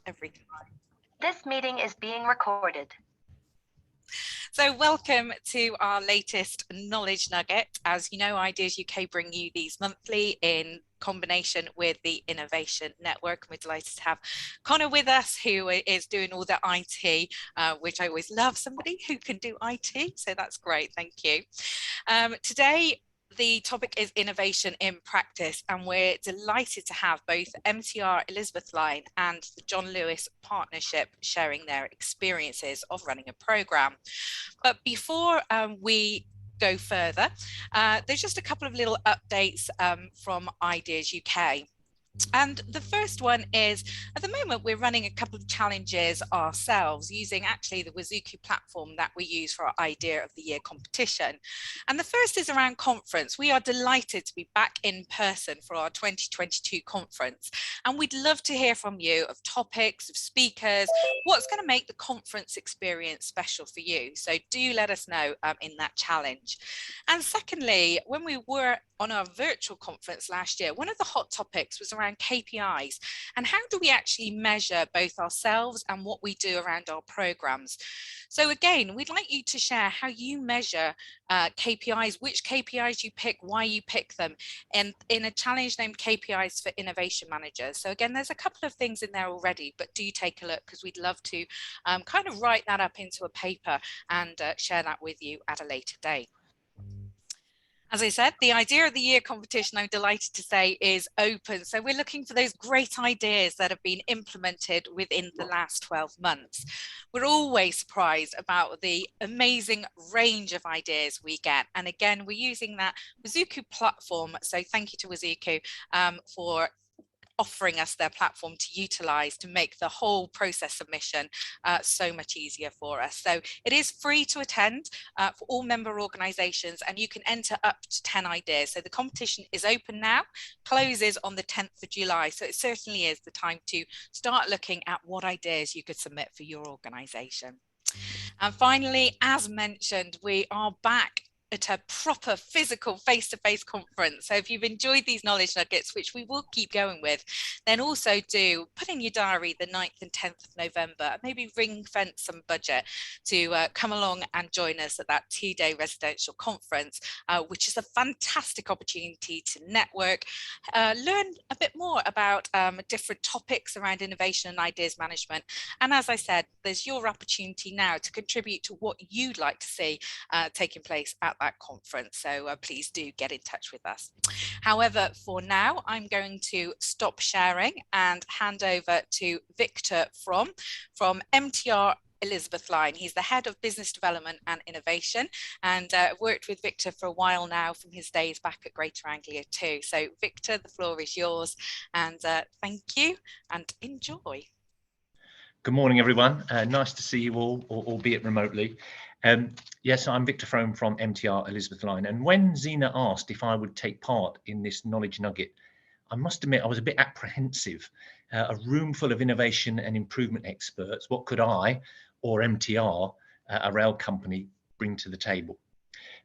every time. This meeting is being recorded. So welcome to our latest Knowledge Nugget. As you know, Ideas UK bring you these monthly in combination with the Innovation Network. We're delighted to have Connor with us, who is doing all the IT, which I always love somebody who can do IT. So that's great. Thank you. Today, the topic is innovation in practice, and we're delighted to have both MTR Elizabeth Line and the John Lewis Partnership sharing their experiences of running a programme. But before we go further, there's just a couple of little updates from Ideas UK. And the first one is, at the moment, we're running a couple of challenges ourselves using actually the IdeasUK platform that we use for our Idea of the Year competition. And the first is around conference. We are delighted to be back in person for our 2022 conference. And we'd love to hear from you of topics, of speakers, what's going to make the conference experience special for you. So do let us know in that challenge. And secondly, when we were on our virtual conference last year, one of the hot topics was around KPIs and how do we actually measure both ourselves and what we do around our programs. So again, we'd like you to share how you measure KPIs, which KPIs you pick, why you pick them, and in a challenge named KPIs for Innovation Managers. So again, there's a couple of things in there already, but do take a look because we'd love to kind of write that up into a paper and share that with you at a later date. As I said, the Idea of the Year competition, I'm delighted to say, is open. So we're looking for those great ideas that have been implemented within the last 12 months. We're always surprised about the amazing range of ideas we get. And again, we're using that IdeasUK platform. So thank you to IdeasUK for offering us their platform to utilize to make the whole process submission so much easier for us. So it is free to attend for all member organizations, and you can enter up to 10 ideas. So the competition is open now, closes on the 10th of July. So it certainly is the time to start looking at what ideas you could submit for your organization. And finally, as mentioned, we are back at a proper physical face-to-face conference. So if you've enjoyed these knowledge nuggets, which we will keep going with, then also do put in your diary the 9th and 10th of November, maybe ring fence some budget to come along and join us at that 2-day residential conference, which is a fantastic opportunity to network, learn a bit more about different topics around innovation and ideas management. And as I said, there's your opportunity now to contribute to what you'd like to see taking place at that conference. So please do get in touch with us. However, for now, I'm going to stop sharing and hand over to Victor from MTR Elizabeth Line. He's the head of business development and innovation, and worked with Victor for a while now from his days back at Greater Anglia too. So Victor, the floor is yours, and thank you and enjoy. Good morning, everyone. Nice to see you all, albeit remotely. Yes, I'm Victor Frome from MTR Elizabeth Line. And when Zena asked if I would take part in this knowledge nugget, I must admit I was a bit apprehensive. A room full of innovation and improvement experts, what could I or MTR, a rail company, bring to the table?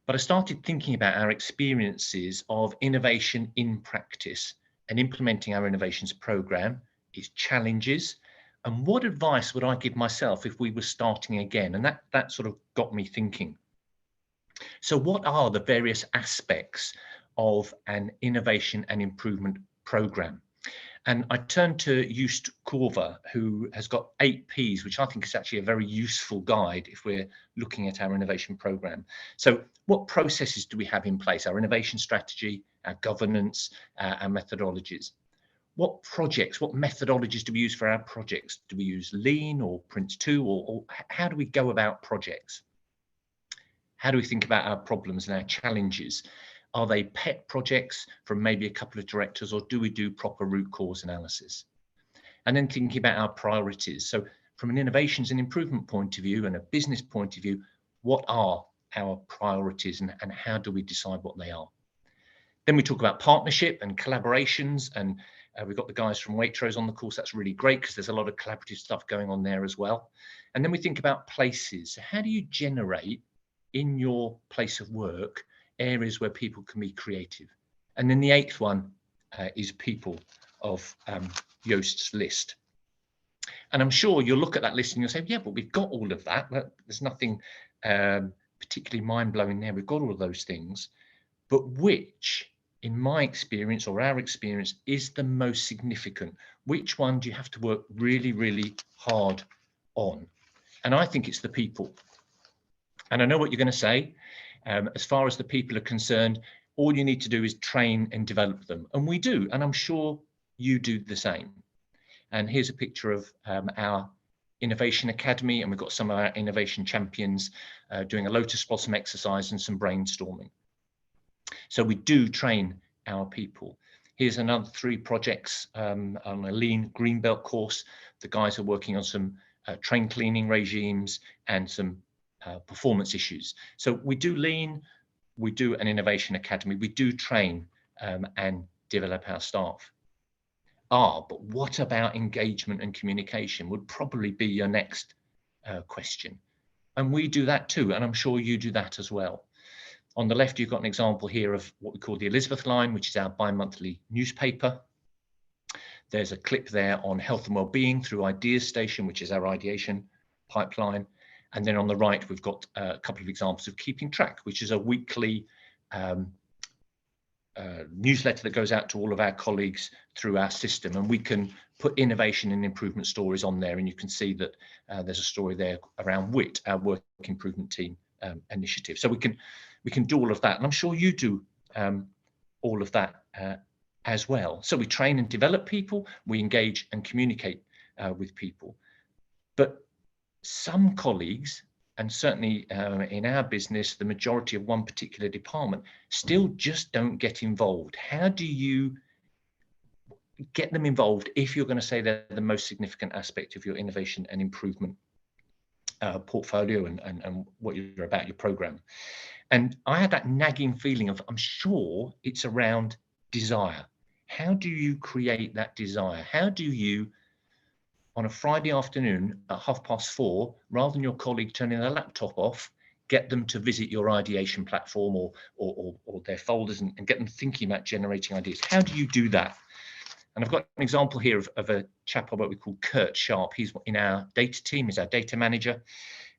But I started thinking about our experiences of innovation in practice and implementing our innovations program, its challenges, and what advice would I give myself if we were starting again? And that sort of got me thinking. So what are the various aspects of an innovation and improvement program? And I turned to Joost Korver, who has got 8 Ps, which I think is actually a very useful guide if we're looking at our innovation program. So what processes do we have in place? Our innovation strategy, our governance, our methodologies. What projects, what methodologies do we use for our projects? Do we use Lean or Prince2, or how do we go about projects? How do we think about our problems and our challenges? Are they pet projects from maybe a couple of directors, or do we do proper root cause analysis? And then thinking about our priorities. So from an innovations and improvement point of view and a business point of view, what are our priorities and how do we decide what they are? Then we talk about partnership and collaborations, and we've got the guys from Waitrose on the course. That's really great because there's a lot of collaborative stuff going on there as well. And then we think about places. So how do you generate in your place of work areas where people can be creative? And then the 8th one is people of Joost's list. And I'm sure you'll look at that list and you'll say, yeah, but we've got all of that. There's nothing particularly mind-blowing there. We've got all of those things. But which, in my experience or our experience, is the most significant? Which one do you have to work really, really hard on? And I think it's the people. And I know what you're going to say. As far as the people are concerned, all you need to do is train and develop them. And we do. And I'm sure you do the same. And here's a picture of our Innovation Academy. And we've got some of our innovation champions doing a lotus blossom exercise and some brainstorming. So we do train our people. Here's another 3 projects on a lean greenbelt course. The guys are working on some train cleaning regimes and some performance issues. So we do lean, we do an innovation academy, we do train and develop our staff. But what about engagement and communication would probably be your next question. And we do that too, and I'm sure you do that as well. On the left, you've got an example here of what we call the Elizabeth line, which is our bi-monthly newspaper. There's a clip there on health and well-being through Ideas Station, which is our ideation pipeline. And then on the right, we've got a couple of examples of Keeping Track, which is a weekly newsletter that goes out to all of our colleagues through our system. And we can put innovation and improvement stories on there. And you can see that there's a story there around WIT, our Work Improvement Team initiative. So we can do all of that. And I'm sure you do all of that as well. So we train and develop people, we engage and communicate with people. But some colleagues, and certainly in our business, the majority of one particular department, still just don't get involved. How do you get them involved if you're going to say they're the most significant aspect of your innovation and improvement portfolio and what you're about, your program? And I had that nagging feeling of, I'm sure it's around desire. How do you create that desire? How do you, on a Friday afternoon at 4:30, rather than your colleague turning their laptop off, get them to visit your ideation platform or their folders and get them thinking about generating ideas? How do you do that? And I've got an example here of a chap I work with called Kurt Sharp. He's in our data team, he's our data manager.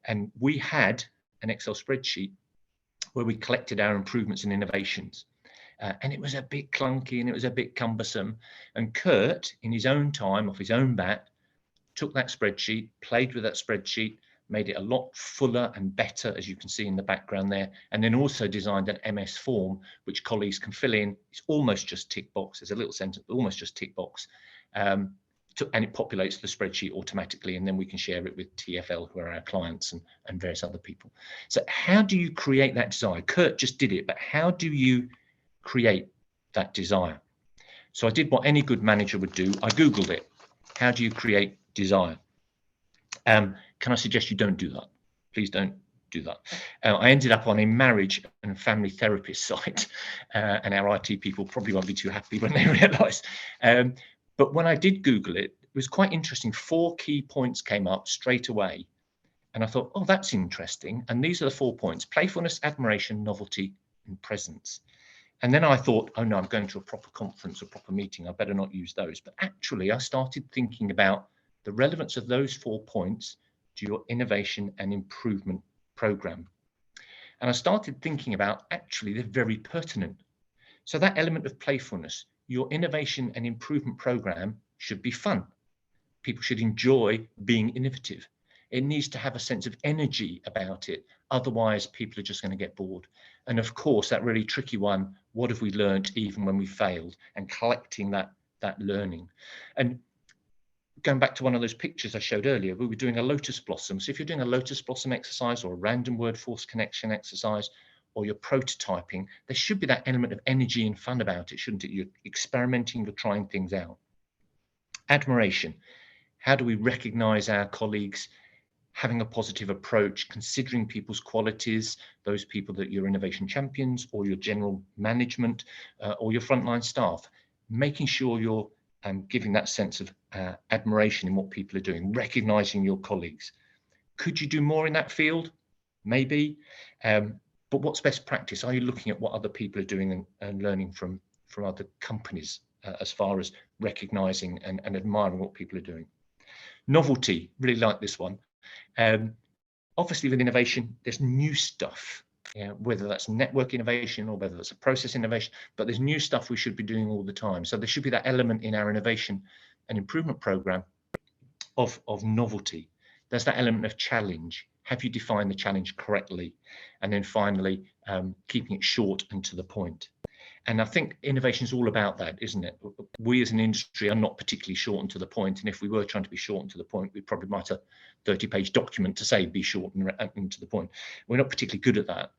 And we had an Excel spreadsheet where we collected our improvements and innovations. And it was a bit clunky and it was a bit cumbersome. And Kurt, in his own time, off his own bat, took that spreadsheet, played with that spreadsheet, made it a lot fuller and better, as you can see in the background there, and then also designed an MS form, which colleagues can fill in. It's almost just tick box. There's a little sentence, almost just tick box. And it populates the spreadsheet automatically, and then we can share it with TfL, who are our clients, and various other people. So how do you create that desire? Kurt just did it, but how do you create that desire? So I did what any good manager would do. I Googled it. How do you create desire? Can I suggest you don't do that? Please don't do that. I ended up on a marriage and family therapist site, and our IT people probably won't be too happy when they realise. But when I did Google it, it was quite interesting. 4 key points came up straight away. And I thought, oh, that's interesting. And these are the 4 points: playfulness, admiration, novelty, and presence. And then I thought, oh no, I'm going to a proper conference, a proper meeting. I better not use those. But actually, I started thinking about the relevance of those 4 points to your innovation and improvement program. And I started thinking about, actually, they're very pertinent. So that element of playfulness, your innovation and improvement program should be fun. People should enjoy being innovative. It needs to have a sense of energy about it. Otherwise, people are just going to get bored. And of course, that really tricky one, what have we learned even when we failed? And collecting that learning. And going back to one of those pictures I showed earlier, we were doing a lotus blossom. So if you're doing a lotus blossom exercise or a random word force connection exercise, or you're prototyping, there should be that element of energy and fun about it, shouldn't it? You're experimenting, you're trying things out. Admiration. How do we recognize our colleagues having a positive approach, considering people's qualities, those people that you're innovation champions or your general management or your frontline staff, making sure you're giving that sense of admiration in what people are doing, recognizing your colleagues. Could you do more in that field? Maybe. But what's best practice? Are you looking at what other people are doing and learning from other companies as far as recognizing and admiring what people are doing? Novelty, really like this one. Obviously with innovation, there's new stuff, whether that's network innovation or whether that's a process innovation, but there's new stuff we should be doing all the time. So there should be that element in our innovation and improvement program of novelty. There's that element of challenge. Have you defined the challenge correctly? And then finally, keeping it short and to the point. And I think innovation is all about that, isn't it? We as an industry are not particularly short and to the point. And if we were trying to be short and to the point, we'd probably write a 30-page document to say be short and to the point. We're not particularly good at that.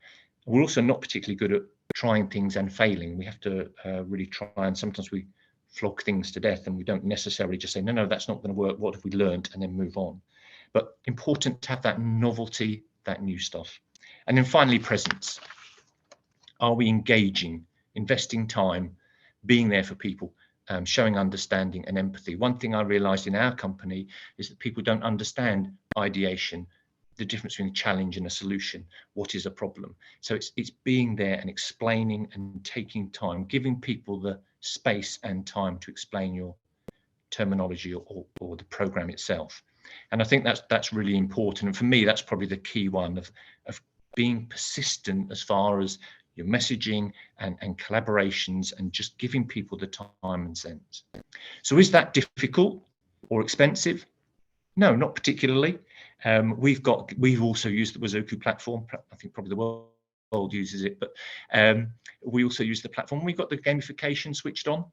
We're also not particularly good at trying things and failing. We have to really try, and sometimes we flog things to death and we don't necessarily just say, no, that's not going to work. What have we learned? And then move on. But important to have that novelty, that new stuff. And then finally, presence. Are we engaging, investing time, being there for people, showing understanding and empathy? One thing I realized in our company is that people don't understand ideation, the difference between a challenge and a solution. What is a problem? So it's being there and explaining and taking time, giving people the space and time to explain your terminology or the program itself. And I think that's really important. And for me, that's probably the key one of being persistent as far as your messaging and collaborations and just giving people the time and sense. So is that difficult or expensive? No, not particularly. We've also used the IdeasUK platform. I think probably the world uses it, but we also use the platform. We've got the gamification switched on.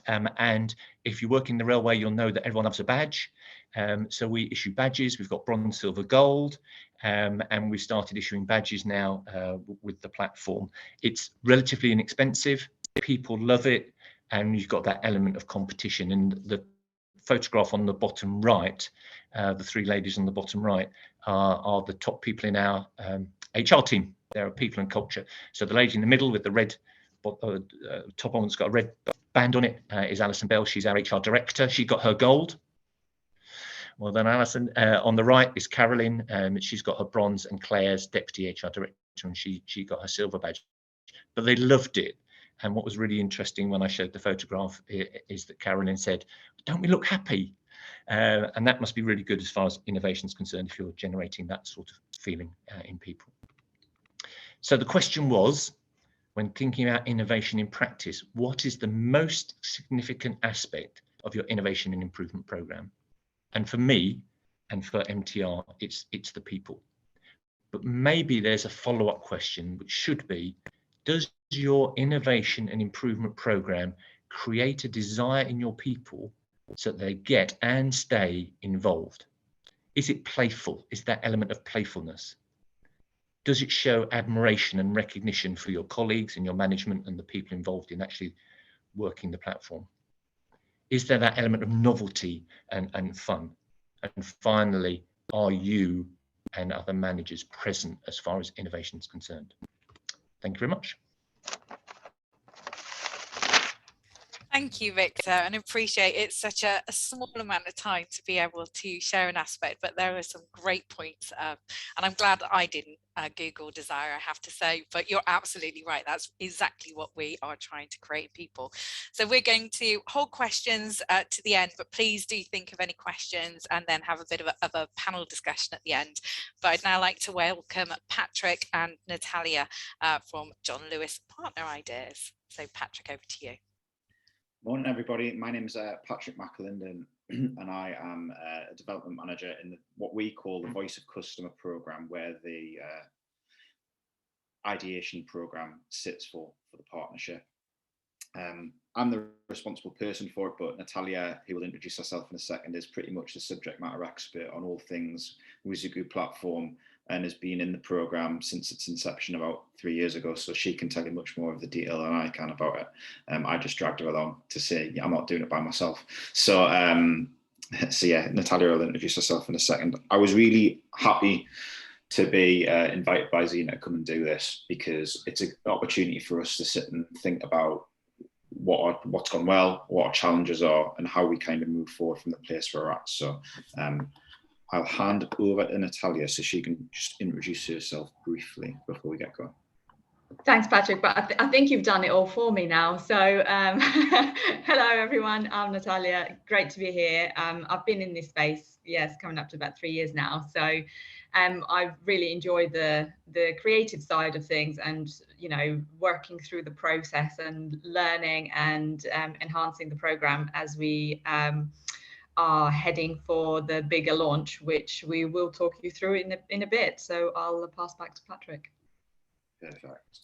And if you work in the railway, you'll know that everyone loves a badge. So we issue badges. We've got bronze, silver, gold, and we started issuing badges now with the platform. It's relatively inexpensive. People love it, and you've got that element of competition. And the photograph on the bottom right, the three ladies on the bottom right are the top people in our HR team. They're people and culture. So the lady in the middle with the red top on, that's got a red band on it, is Alison Bell. She's our HR director. She got her gold. Well then, Alison, on the right is Carolyn. She's got her bronze, and Claire's deputy HR director, and she got her silver badge. But they loved it. And what was really interesting when I showed the photograph is that Carolyn said, "Don't we look happy?" And that must be really good as far as innovation is concerned, if you're generating that sort of feeling in people. So the question was, when thinking about innovation in practice, what is the most significant aspect of your innovation and improvement program? And for me, and for MTR, it's the people. But maybe there's a follow-up question, which should be, does your innovation and improvement program create a desire in your people so that they get and stay involved? Is it playful? Is that element of playfulness? Does it show admiration and recognition for your colleagues and your management and the people involved in actually working the platform? Is there that element of novelty and fun? And finally, are you and other managers present as far as innovation is concerned? Thank you very much. Thank you, Victor, and appreciate it's such a small amount of time to be able to share an aspect, but there are some great points, and I'm glad I didn't Google desire, I have to say, but you're absolutely right. That's exactly what we are trying to create in people. So we're going to hold questions to the end, but please do think of any questions and then have a bit of a panel discussion at the end. But I'd now like to welcome Patrick and Natalia from John Lewis Partner Ideas. So Patrick, over to you. Morning, everybody. My name is Patrick McAlinden, and I am a development manager in what we call the Voice of Customer program, where the ideation program sits for the partnership. I'm the responsible person for it, but Natalia, who will introduce herself in a second, is pretty much the subject matter expert on all things IdeasUK platform and has been in the program since its inception about 3 years ago. So she can tell you much more of the detail than I can about it. I just dragged her along to say, yeah, I'm not doing it by myself. So yeah, Natalia will introduce herself in a second. I was really happy to be invited by Zina to come and do this, because it's an opportunity for us to sit and think about what's gone well, what our challenges are, and how we kind of move forward from the place we're at. So I'll hand over to Natalia so she can just introduce herself briefly before we get going. Thanks, Patrick, but I think you've done it all for me now. So hello, everyone. I'm Natalia. Great to be here. I've been in this space, yes, coming up to about 3 years now. So I really enjoy the creative side of things and, you know, working through the process and learning and enhancing the program as we are heading for the bigger launch, which we will talk you through in a bit. So I'll pass back to Patrick. Perfect.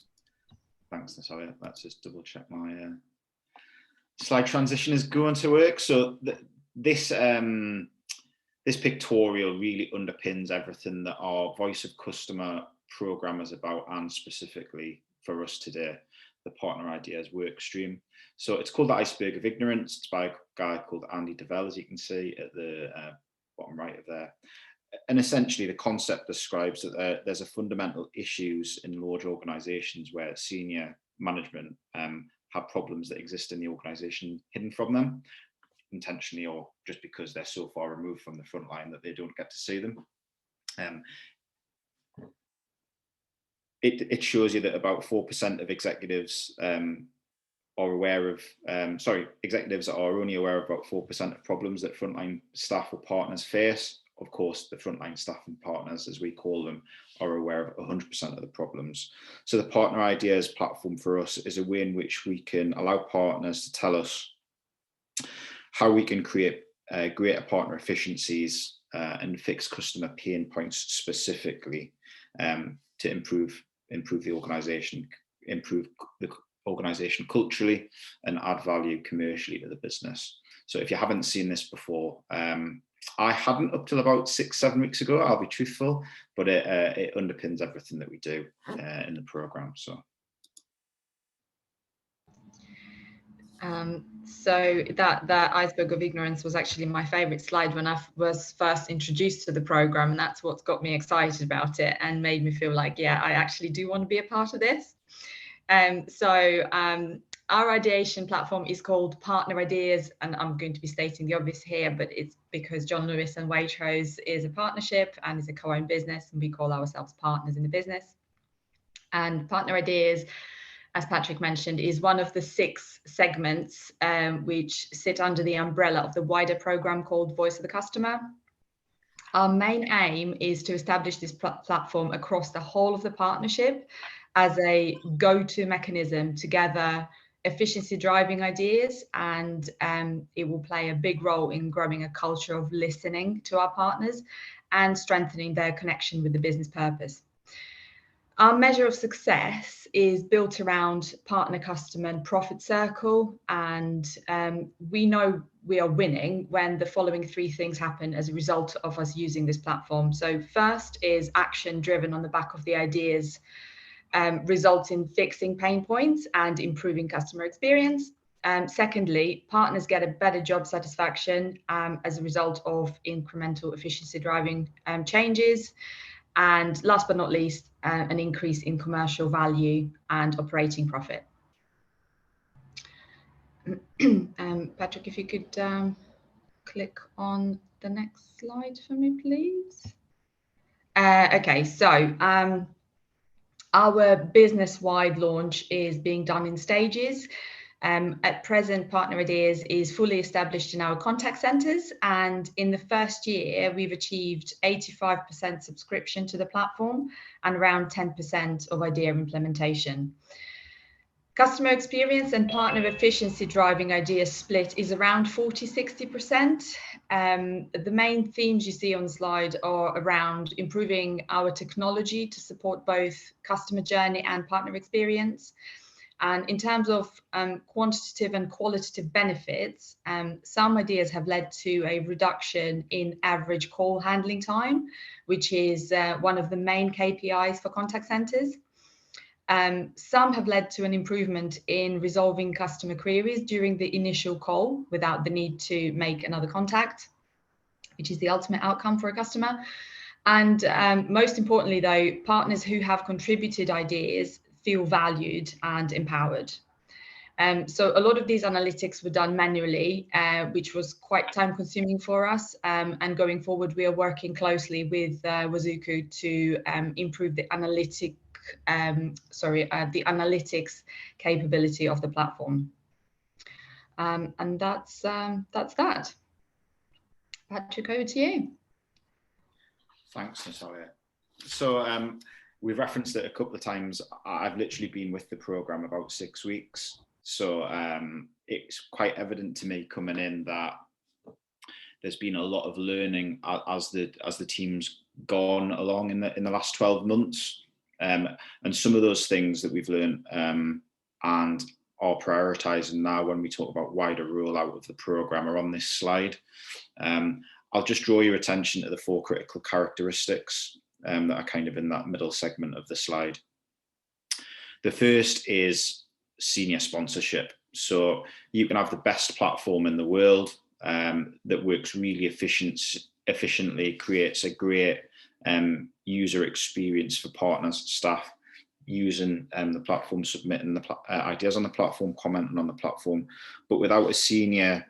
Thanks, Natalia. Let's just double check my slide transition is going to work. So this pictorial really underpins everything that our Voice of Customer program is about, and specifically for us today, the Partner Ideas work stream. So it's called the Iceberg of Ignorance. It's by a guy called Andy Devell, as you can see at the bottom right of there. And essentially the concept describes that there's a fundamental issues in large organizations where senior management have problems that exist in the organization hidden from them, intentionally or just because they're so far removed from the front line that they don't get to see them. It shows you that about 4% of executives are aware of, executives are only aware of about 4% of problems that frontline staff or partners face. Of course, the frontline staff and partners, as we call them, are aware of 100% of the problems. So the Partner Ideas platform for us is a way in which we can allow partners to tell us how we can create greater partner efficiencies and fix customer pain points specifically to improve the organization, improve the organization culturally, and add value commercially to the business. So if you haven't seen this before, I hadn't up till about 6-7 weeks ago, I'll be truthful, but it underpins everything that we do in the program. So that iceberg of ignorance was actually my favorite slide when I was first introduced to the program, and that's what's got me excited about it and made me feel like, yeah, I actually do want to be a part of this. Our ideation platform is called Partner Ideas, and I'm going to be stating the obvious here, but it's because John Lewis and Waitrose is a partnership and is a co-owned business, and we call ourselves partners in the business. And Partner Ideas, as Patrick mentioned, is one of the 6 segments which sit under the umbrella of the wider program called Voice of the Customer. Our main aim is to establish this platform across the whole of the partnership as a go-to mechanism to gather efficiency driving ideas, and it will play a big role in growing a culture of listening to our partners and strengthening their connection with the business purpose. Our measure of success is built around partner, customer, and profit circle, and we know we are winning when the following 3 things happen as a result of us using this platform. So first is action driven on the back of the ideas, results in fixing pain points and improving customer experience. Secondly, partners get a better job satisfaction as a result of incremental efficiency driving changes. And last but not least, an increase in commercial value and operating profit. Patrick, if you could click on the next slide for me, please. Okay, so our business-wide launch is being done in stages. At present, Partner Ideas is fully established in our contact centres, and in the first year, we've achieved 85% subscription to the platform and around 10% of idea implementation. Customer experience and partner efficiency driving idea split is around 40-60%. The main themes you see on the slide are around improving our technology to support both customer journey and partner experience. And in terms of quantitative and qualitative benefits, some ideas have led to a reduction in average call handling time, which is one of the main KPIs for contact centres. Some have led to an improvement in resolving customer queries during the initial call without the need to make another contact, which is the ultimate outcome for a customer. And most importantly, though, partners who have contributed ideas feel valued and empowered. So a lot of these analytics were done manually, which was quite time consuming for us. And going forward, we are working closely with IdeasUK to improve the analytic the analytics capability of the platform. And that's that. Patrick, over to you. Thanks, Natalia. So we've referenced it a couple of times. I've literally been with the program about 6 weeks. So it's quite evident to me coming in that there's been a lot of learning as the team's gone along in the last 12 months. And some of those things that we've learned and are prioritising now when we talk about wider rollout of the program are on this slide. I'll just draw your attention to the 4 critical characteristics that are kind of in that middle segment of the slide. The first is senior sponsorship. So you can have the best platform in the world that works really efficiently, creates a great user experience for partners, staff, using the platform, submitting the ideas on the platform, commenting on the platform, but without a senior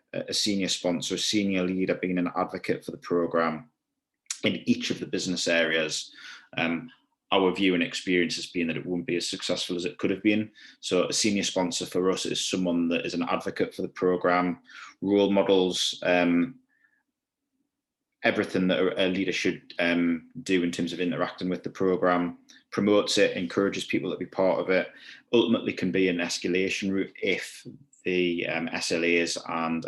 sponsor, a senior leader being an advocate for the program in each of the business areas, our view and experience has been that it wouldn't be as successful as it could have been. So a senior sponsor for us is someone that is an advocate for the program, role models, everything that a leader should do in terms of interacting with the program, promotes it, encourages people to be part of it, ultimately can be an escalation route if the SLAs and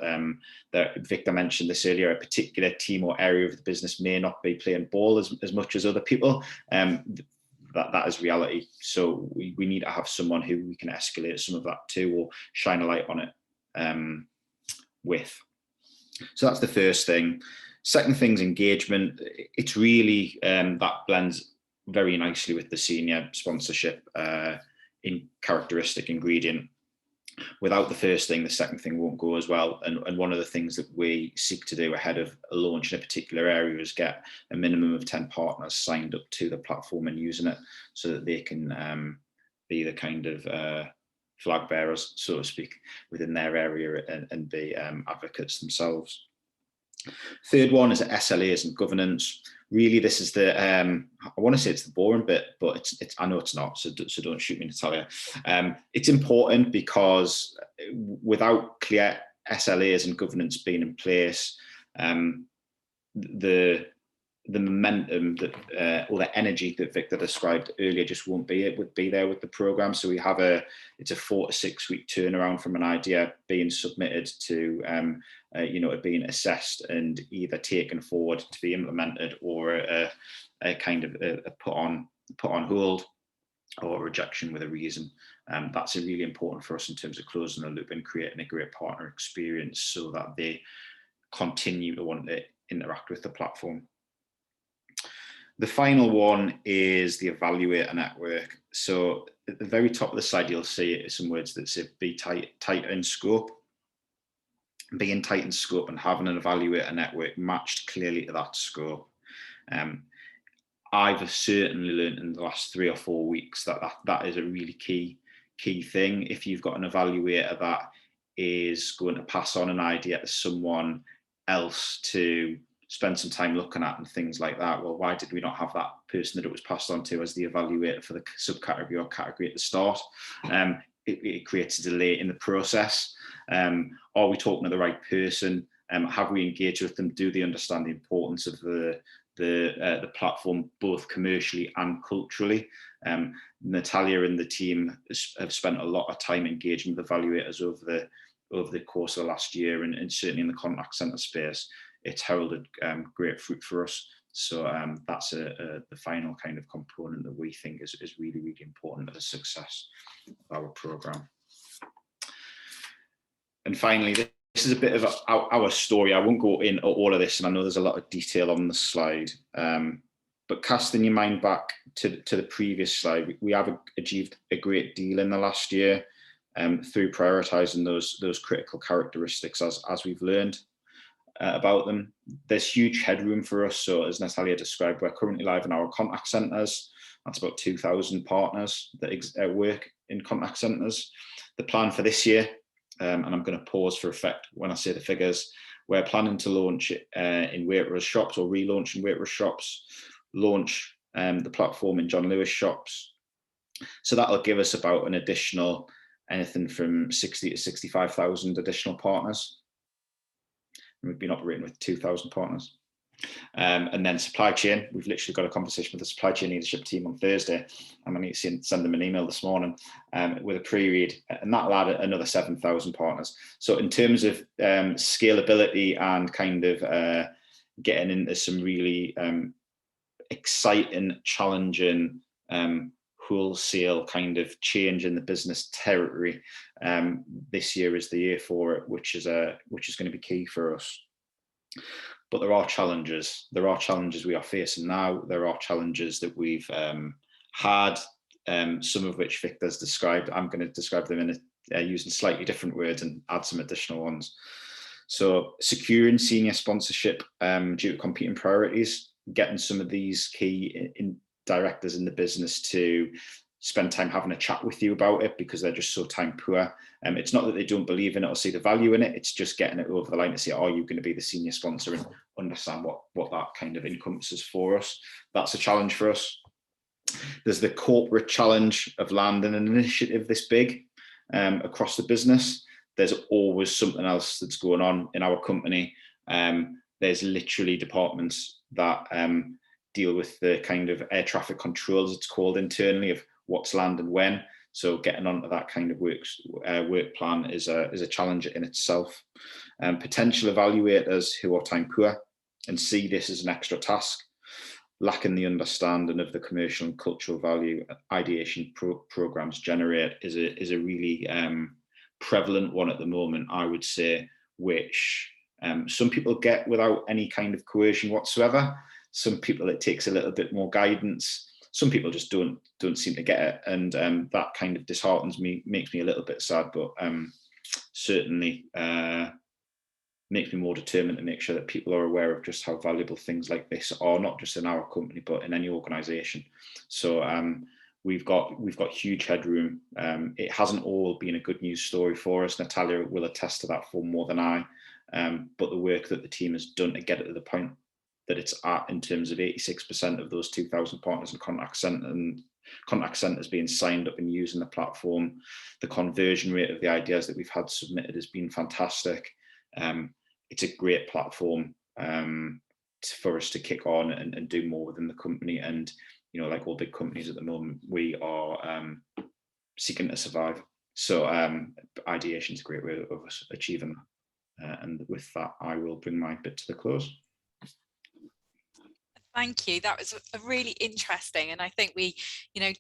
Victor mentioned this earlier, a particular team or area of the business may not be playing ball as much as other people. That is reality. So we need to have someone who we can escalate some of that to or shine a light on it with. So that's the first thing. Second thing is engagement. It's really, that blends very nicely with the senior sponsorship in characteristic ingredient. Without the first thing, the second thing won't go as well. And one of the things that we seek to do ahead of a launch in a particular area is get a minimum of 10 partners signed up to the platform and using it so that they can be the kind of flag bearers, so to speak, within their area and be advocates themselves. Third one is SLAs and governance. Really, this is the, I want to say it's the boring bit, but it's I know it's not, so don't shoot me, Natalia. It's important because without clear SLAs and governance being in place, the momentum that or the energy that Victor described earlier just won't be there with the program. So we have it's a 4 to 6 week turnaround from an idea being submitted to it being assessed and either taken forward to be implemented or a kind of a put on hold or rejection with a reason. That's really important for us in terms of closing the loop and creating a great partner experience so that they continue to want to interact with the platform. The final one is the evaluator network. So at the very top of the slide, you'll see some words that say be tight in scope. Being tight in scope and having an evaluator network matched clearly to that scope. I've certainly learned in the last 3 or 4 weeks that is a really key thing. If you've got an evaluator that is going to pass on an idea to someone else to spend some time looking at and things like that, well, why did we not have that person that it was passed on to as the evaluator for the subcategory or category at the start? It creates a delay in the process. Are we talking to the right person? Have we engaged with them? Do they understand the importance of the platform, both commercially and culturally? Natalia and the team have spent a lot of time engaging with evaluators over the course of the last year, and certainly in the contact centre space, it's heralded great fruit for us. So that's the final kind of component that we think is really, really important to the success of our programme. And finally, this is a bit of our story. I won't go into all of this, and I know there's a lot of detail on the slide, but casting your mind back to the previous slide, we have achieved a great deal in the last year through prioritising those critical characteristics as we've learned about them. There's huge headroom for us. So as Natalia described, we're currently live in our contact centres. That's about 2,000 partners that work in contact centres. The plan for this year, and I'm going to pause for effect when I say the figures, we're planning to launch it in Waitrose shops, or relaunch in Waitrose shops, launch the platform in John Lewis shops, So that'll give us about an additional anything from 60 to 65,000 additional partners. And we've been operating with 2,000 partners. And then supply chain, we've literally got a conversation with the supply chain leadership team on Thursday. I'm going to send them an email this morning with a pre-read, and that'll add another 7,000 partners. So in terms of scalability and kind of getting into some really exciting, challenging, wholesale kind of change in the business territory, this year is the year for it, which is going to be key for us. But there are challenges. There are challenges we are facing now. There are challenges that we've had, some of which Victor's described. I'm going to describe them in using slightly different words and add some additional ones. So securing senior sponsorship due to competing priorities, getting some of these key directors in the business to spend time having a chat with you about it, because they're just so time poor. It's not that they don't believe in it or see the value in it, it's just getting it over the line to say, are you going to be the senior sponsor, and understand what that kind of encompasses for us. That's a challenge for us. There's the corporate challenge of landing an initiative this big across the business. There's always something else that's going on in our company. There's literally departments that deal with the kind of air traffic controls, it's called internally, of what's landing when. So getting onto that kind of work plan is a challenge in itself. Potential evaluators who are time poor and see this as an extra task, lacking the understanding of the commercial and cultural value ideation programs generate, is a really prevalent one at the moment, I would say, which some people get without any kind of coercion whatsoever. Some people it takes a little bit more guidance. Some people just don't seem to get it, and that kind of disheartens me, makes me a little bit sad, but certainly makes me more determined to make sure that people are aware of just how valuable things like this are, not just in our company but in any organisation. So we've got huge headroom. It hasn't all been a good news story for us. Natalia will attest to that far more than I. But the work that the team has done to get it to the point that it's at, in terms of 86% of those 2,000 partners and contact centres being signed up and using the platform, the conversion rate of the ideas that we've had submitted has been fantastic. It's a great platform for us to kick on and do more within the company. And, you know, like all big companies at the moment, we are seeking to survive. So ideation is a great way of us achieving that. And with that, I will bring my bit to the close. Thank you. That was a really interesting, and I think we, you know,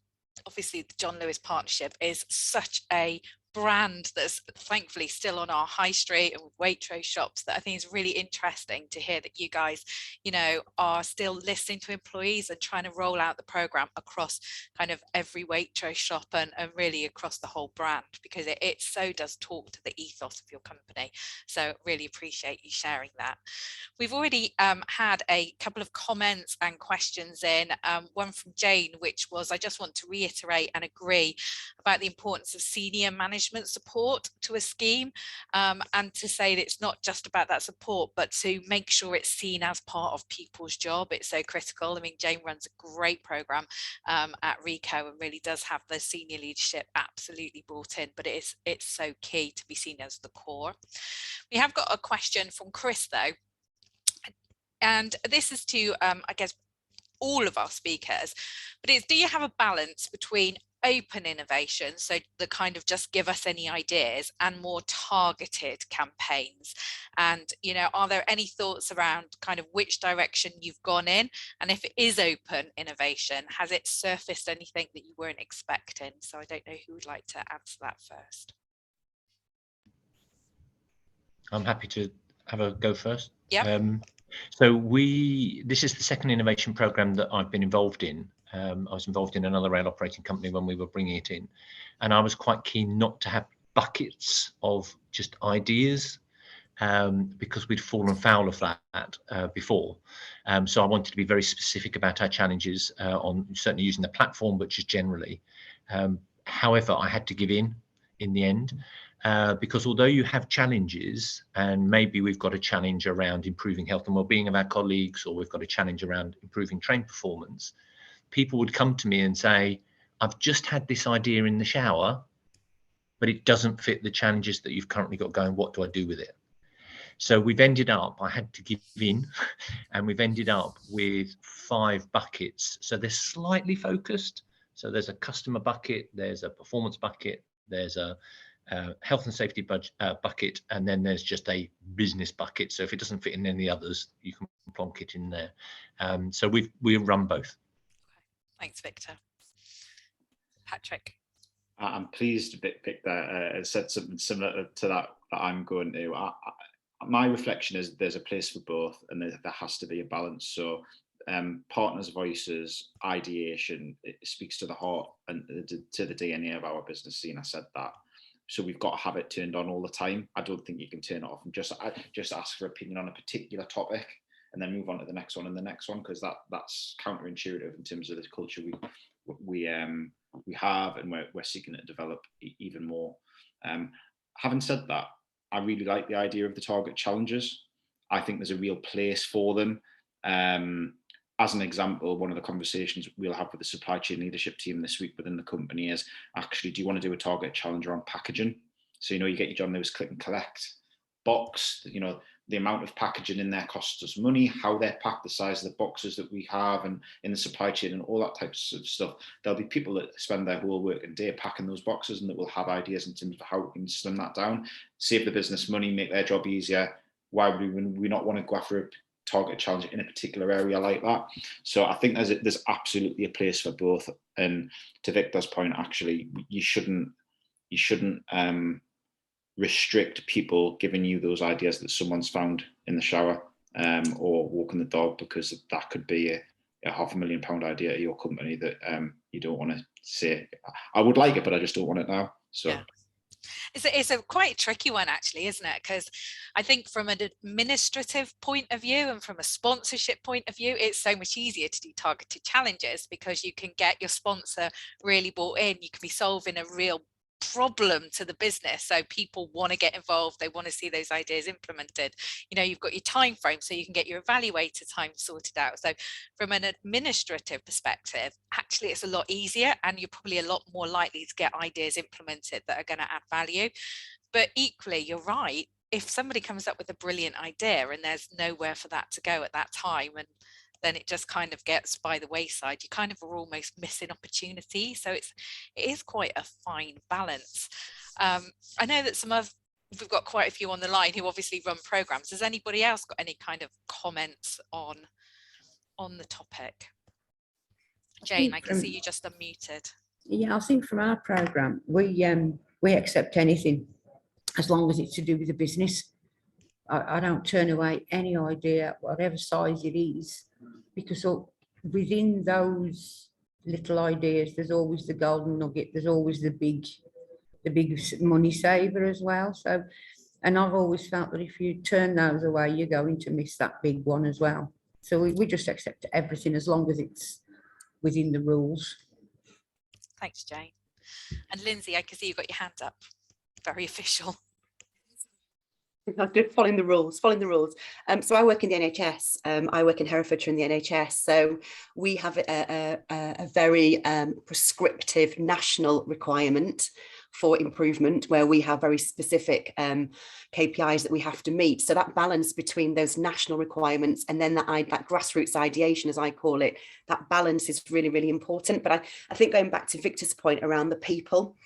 obviously the John Lewis Partnership is such a brand that's thankfully still on our high street and Waitrose shops, that I think is really interesting to hear that you guys, you know, are still listening to employees and trying to roll out the program across kind of every Waitrose shop and really across the whole brand, because it so does talk to the ethos of your company. So really appreciate you sharing that. We've already had a couple of comments and questions in, one from Jane, which was, I just want to reiterate and agree about the importance of senior management support to a scheme, and to say that it's not just about that support, but to make sure it's seen as part of people's job. It's so critical. I mean, Jane runs a great program at Rico and really does have the senior leadership absolutely brought in, but it's so key to be seen as the core. We have got a question from Chris though, and this is to I guess all of our speakers, but it's, do you have a balance between open innovation, so the kind of just give us any ideas, and more targeted campaigns? And, you know, are there any thoughts around kind of which direction you've gone in, and if it is open innovation, has it surfaced anything that you weren't expecting? So I don't know who would like to answer that first. I'm happy to have a go first. Yeah. So this is the second innovation program that I've been involved in. I was involved in another rail operating company when we were bringing it in, and I was quite keen not to have buckets of just ideas, because we'd fallen foul of that before. So I wanted to be very specific about our challenges on certainly using the platform, but just generally. However, I had to give in the end. Because although you have challenges, and maybe we've got a challenge around improving health and well-being of our colleagues, or we've got a challenge around improving train performance, people would come to me and say, I've just had this idea in the shower, but it doesn't fit the challenges that you've currently got going. What do I do with it? So we've ended up, I had to give in, and we've ended up with 5 buckets. So they're slightly focused. So there's a customer bucket, there's a performance bucket, there's a health and safety bucket, and then there's just a business bucket. So if it doesn't fit in any others, you can plonk it in there. So we run both. Okay. Thanks, Victor. Patrick. I'm pleased to pick that. Said something similar to that I'm going to. My reflection is there's a place for both, and there has to be a balance. So partners' voices, ideation, it speaks to the heart and to the DNA of our business scene. I said that. So we've got to have it turned on all the time. I don't think you can turn it off and just ask for opinion on a particular topic and then move on to the next one and the next one, because that's counterintuitive in terms of the culture we have, and we're seeking to develop even more. Having said that, I really like the idea of the target challenges. I think there's a real place for them. As an example, one of the conversations we'll have with the supply chain leadership team this week within the company is, actually, do you want to do a target challenge around packaging? So, you get your John Lewis click and collect box, the amount of packaging in there costs us money, how they're packed, the size of the boxes that we have, and in the supply chain and all that types of stuff. There'll be people that spend their whole working day packing those boxes and that will have ideas in terms of how we can slim that down, save the business money, make their job easier. Why would we not want to go after a target challenge in a particular area like that? So I think there's absolutely a place for both. And to Victor's point, actually, you shouldn't restrict people giving you those ideas that someone's found in the shower or walking the dog, because that could be a £500,000 idea at your company that you don't want to say, I would like it, but I just don't want it now. So yeah. It's a quite tricky one, actually, isn't it? Because I think from an administrative point of view and from a sponsorship point of view, it's so much easier to do targeted challenges, because you can get your sponsor really bought in. You can be solving a real problem to the business, so people want to get involved, they want to see those ideas implemented. You've got your time frame, so you can get your evaluator time sorted out. So from an administrative perspective, actually it's a lot easier, and you're probably a lot more likely to get ideas implemented that are going to add value. But equally, you're right, if somebody comes up with a brilliant idea and there's nowhere for that to go at that time, and then it just kind of gets by the wayside, you kind of are almost missing opportunity. So it is quite a fine balance. I know that we've got quite a few on the line who obviously run programs. Has anybody else got any kind of comments on the topic? Jane, I can see you just unmuted. Yeah, I think from our program, we accept anything as long as it's to do with the business. I don't turn away any idea, whatever size it is, because within those little ideas, there's always the golden nugget. There's always the big money saver as well. So, and I've always felt that if you turn those away, you're going to miss that big one as well. So we just accept everything as long as it's within the rules. Thanks, Jane. And Lindsay, I can see you've got your hand up. Very official. Following the rules. So I work in the NHS. I work in Herefordshire in the NHS. So we have a very prescriptive national requirement for improvement, where we have very specific KPIs that we have to meet. So that balance between those national requirements and then that grassroots ideation, as I call it, that balance is really, really important. But I think going back to Victor's point around the people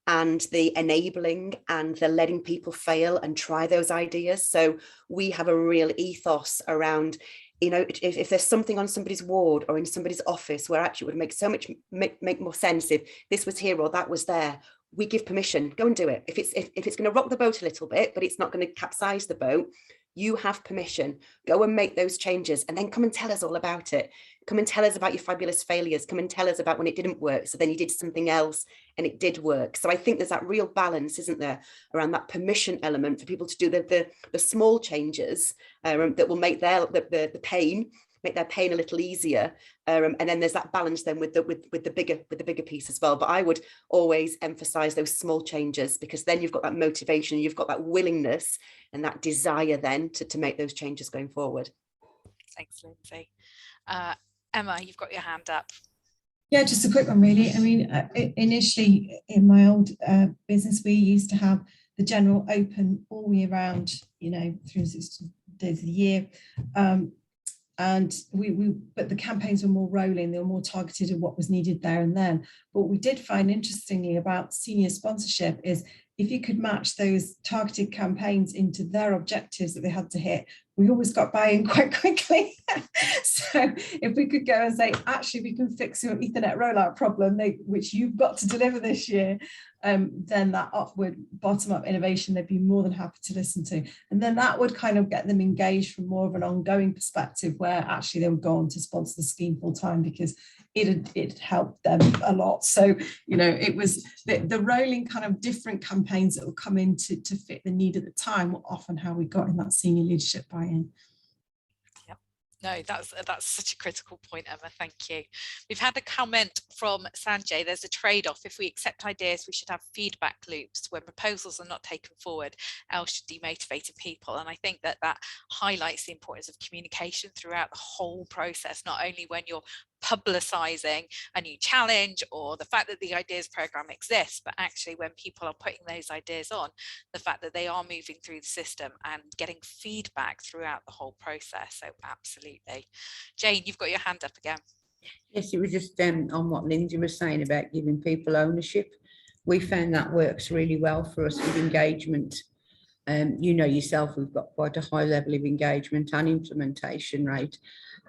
and the enabling and the letting people fail and try those ideas. So we have a real ethos around, if there's something on somebody's ward or in somebody's office where actually it would make more sense if this was here or that was there, we give permission, go and do it. If it's going to rock the boat a little bit, but it's not going to capsize the boat, you have permission. Go and make those changes, and then come and tell us all about it. Come and tell us about your fabulous failures. Come and tell us about when it didn't work, so then you did something else and it did work. So I think there's that real balance, isn't there, around that permission element for people to do the small changes that will make the pain a little easier, and then there's that balance then with the bigger piece as well. But I would always emphasize those small changes, because then you've got that motivation, you've got that willingness and that desire then to make those changes going forward. Thanks, Lindsay. Emma, you've got your hand up. Yeah, just a quick one, really. I mean, initially in my old business, we used to have the general open all year round, 360 days of the year. And but the campaigns were more rolling, they were more targeted at what was needed there and then. But what we did find interestingly about senior sponsorship is if you could match those targeted campaigns into their objectives that they had to hit, we always got buy-in quite quickly. So if we could go and say, actually, we can fix your Ethernet rollout problem, which you've got to deliver this year, then that upward bottom-up innovation they'd be more than happy to listen to. And then that would kind of get them engaged from more of an ongoing perspective, where actually they would go on to sponsor the scheme full time because it helped them a lot. So, it was the rolling kind of different campaigns that would come in to fit the need at the time were often how we got in that senior leadership buy-in. No, that's such a critical point, Emma. Thank you. We've had a comment from Sanjay. There's a trade-off. If we accept ideas, we should have feedback loops when proposals are not taken forward, else should demotivate people. And I think that highlights the importance of communication throughout the whole process, not only when you're publicizing a new challenge or the fact that the ideas program exists, but actually when people are putting those ideas on, the fact that they are moving through the system and getting feedback throughout the whole process. So absolutely. Jane, you've got your hand up again. Yes, it was just on what Lindsay was saying about giving people ownership. We found that works really well for us with engagement. You know yourself, we've got quite a high level of engagement and implementation rate.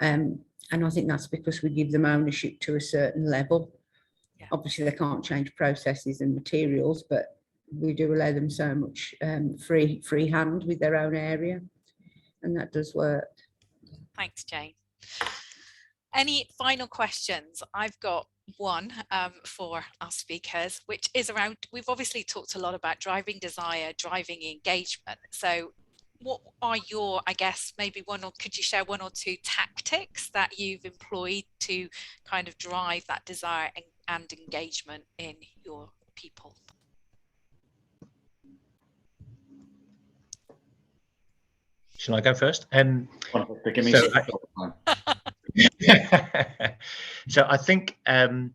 And I think that's because we give them ownership to a certain level. Yeah. Obviously, they can't change processes and materials, but we do allow them so much free hand with their own area, and that does work. Thanks, Jane. Any final questions? I've got one for our speakers, which is around, we've obviously talked a lot about driving desire, driving engagement. So what are your, I guess, maybe could you share one or two tactics that you've employed to kind of drive that desire and engagement in your people? Shall I go first? So I think I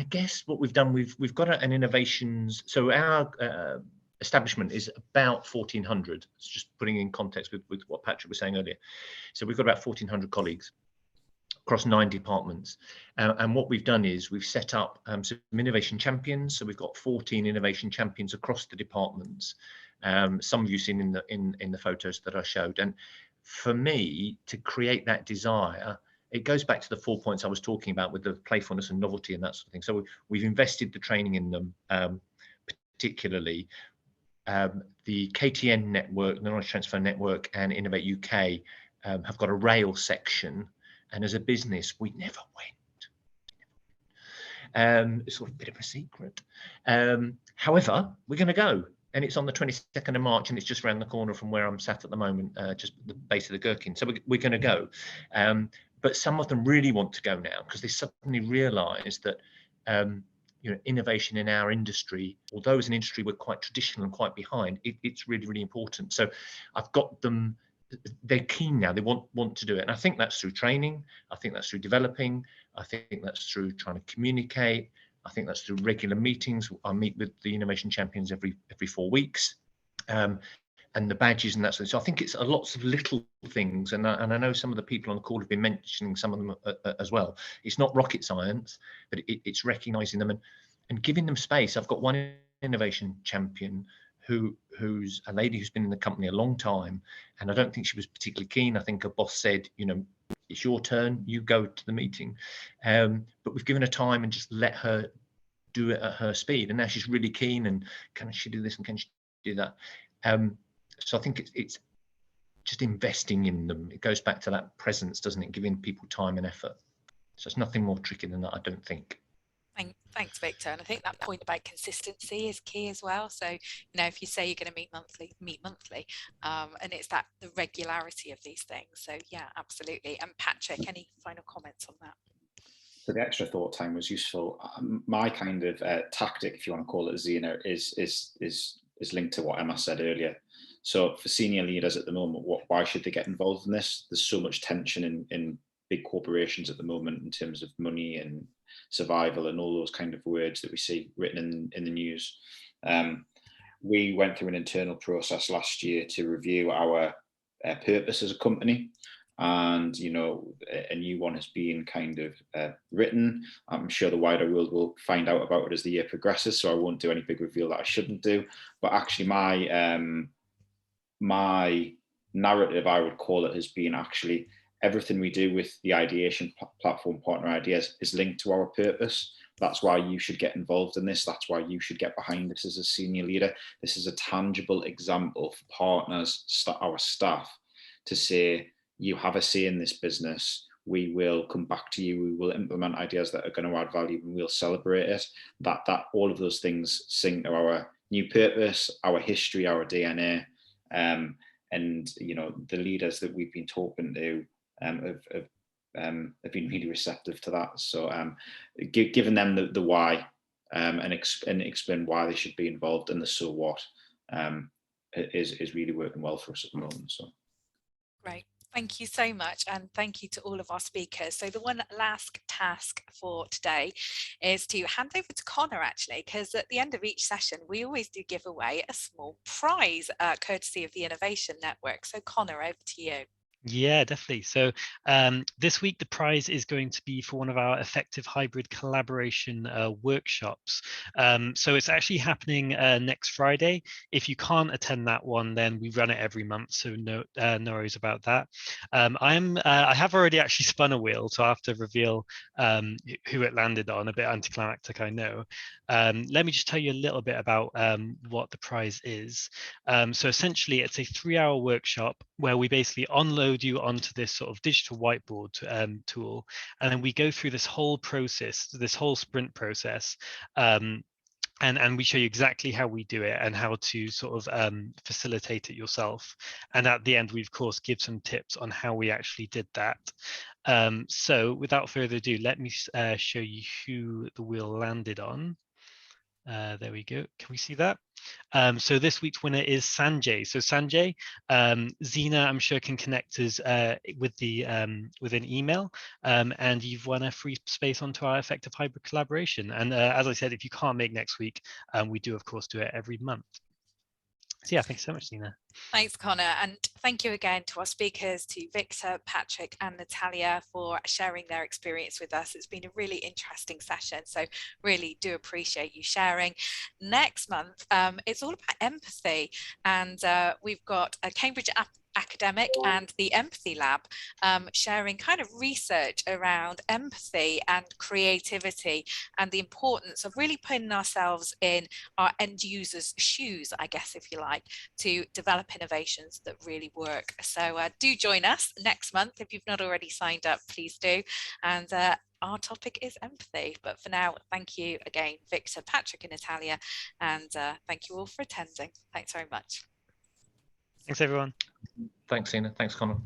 guess what we've done, we've got an innovations. So our establishment is about 1,400. It's just putting in context with what Patrick was saying earlier. So we've got about 1,400 colleagues across 9 departments, and what we've done is we've set up some innovation champions. So we've got 14 innovation champions across the departments. Some of you seen in the photos that I showed. And for me, to create that desire, it goes back to the 4 points I was talking about with the playfulness and novelty and that sort of thing. So we've invested the training in them, particularly the KTN network, the Knowledge Transfer Network, and IdeasUK have got a rail section. And as a business, we never went. It's sort of a bit of a secret. However, we're going to go. And it's on the 22nd of March, and it's just around the corner from where I'm sat at the moment, just the base of the Gherkin. So we're going to go. But some of them really want to go now because they suddenly realise that innovation in our industry, although as an industry we're quite traditional and quite behind, it's really, really important. So I've got them. They're keen now. They want to do it, and I think that's through training. I think that's through developing. I think that's through trying to communicate. I think that's through regular meetings. I meet with the innovation champions every 4 weeks, and the badges and that sort of. So I think it's lots of little things, and I know some of the people on the call have been mentioning some of them as well. It's not rocket science, but it's recognising them and giving them space. I've got one innovation champion who's a lady who's been in the company a long time, and I don't think she was particularly keen. I think her boss said, it's your turn, you go to the meeting. But we've given her time and just let her do it at her speed. And now she's really keen, and can she do this and can she do that? So I think it's just investing in them. It goes back to that presence, doesn't it? Giving people time and effort. So it's nothing more tricky than that, I don't think. Thanks, Victor. And I think that point about consistency is key as well. So, if you say you're going to meet monthly, and it's the regularity of these things. So, yeah, absolutely. And Patrick, any final comments on that? So the extra thought time was useful. My kind of tactic, if you want to call it, Zena, is linked to what Emma said earlier. So for senior leaders at the moment, why should they get involved in this? There's so much tension in big corporations at the moment in terms of money and survival and all those kind of words that we see written in the news. We went through an internal process last year to review our purpose as a company. And, you know, a new one has been kind of written. I'm sure the wider world will find out about it as the year progresses, so I won't do any big reveal that I shouldn't do. But actually my narrative, I would call it, has been actually everything we do with the ideation platform Partner Ideas is linked to our purpose. That's why you should get involved in this. That's why you should get behind this as a senior leader. This is a tangible example for partners, our staff, to say, you have a say in this business. We will come back to you. We will implement ideas that are going to add value, and we'll celebrate it. That all of those things sing to our new purpose, our history, our DNA. And you know, the leaders that we've been talking to have been really receptive to that. So giving them the why and explain why they should be involved, and the so what is really working well for us at the moment. So Great. Thank you so much, and thank you to all of our speakers. So the one last task for today is to hand over to Connor, actually, because at the end of each session we always do give away a small prize courtesy of the Innovation Network. So Connor, over to you. Yeah, definitely. So this week the prize is going to be for one of our effective hybrid collaboration workshops. So it's actually happening next Friday. If you can't attend that one, then we run it every month, so no worries about that. I have already actually spun a wheel, so I have to reveal who it landed on. A bit anticlimactic, I know. Let me just tell you a little bit about what the prize is. So essentially it's a 3-hour workshop where we basically unload you onto this sort of digital whiteboard tool, and then we go through this whole process, this whole sprint process, and we show you exactly how we do it and how to sort of facilitate it yourself. And at the end, we of course give some tips on how we actually did that. So without further ado, let me show you who the wheel landed on. There we go. Can we see that? So this week's winner is Sanjay. So Sanjay, Zina, I'm sure can connect us with an email, and you've won a free space onto our effective hybrid collaboration. And as I said, if you can't make next week, we do of course do it every month. So yeah, thank you so much, Zina. Thanks, Connor, and thank you again to our speakers, to Victor, Patrick and Natalia, for sharing their experience with us. It's been a really interesting session, so really do appreciate you sharing. Next month, it's all about empathy, and we've got a Cambridge academic and the Empathy Lab sharing kind of research around empathy and creativity, and the importance of really putting ourselves in our end users' shoes, I guess, if you like, to develop innovations that really work. So do join us next month. If you've not already signed up, please do. And our topic is empathy. But for now, thank you again, Victor, Patrick and Natalia, and thank you all for attending. Thanks very much. Thanks, everyone. Thanks, Zina. Thanks, Connor.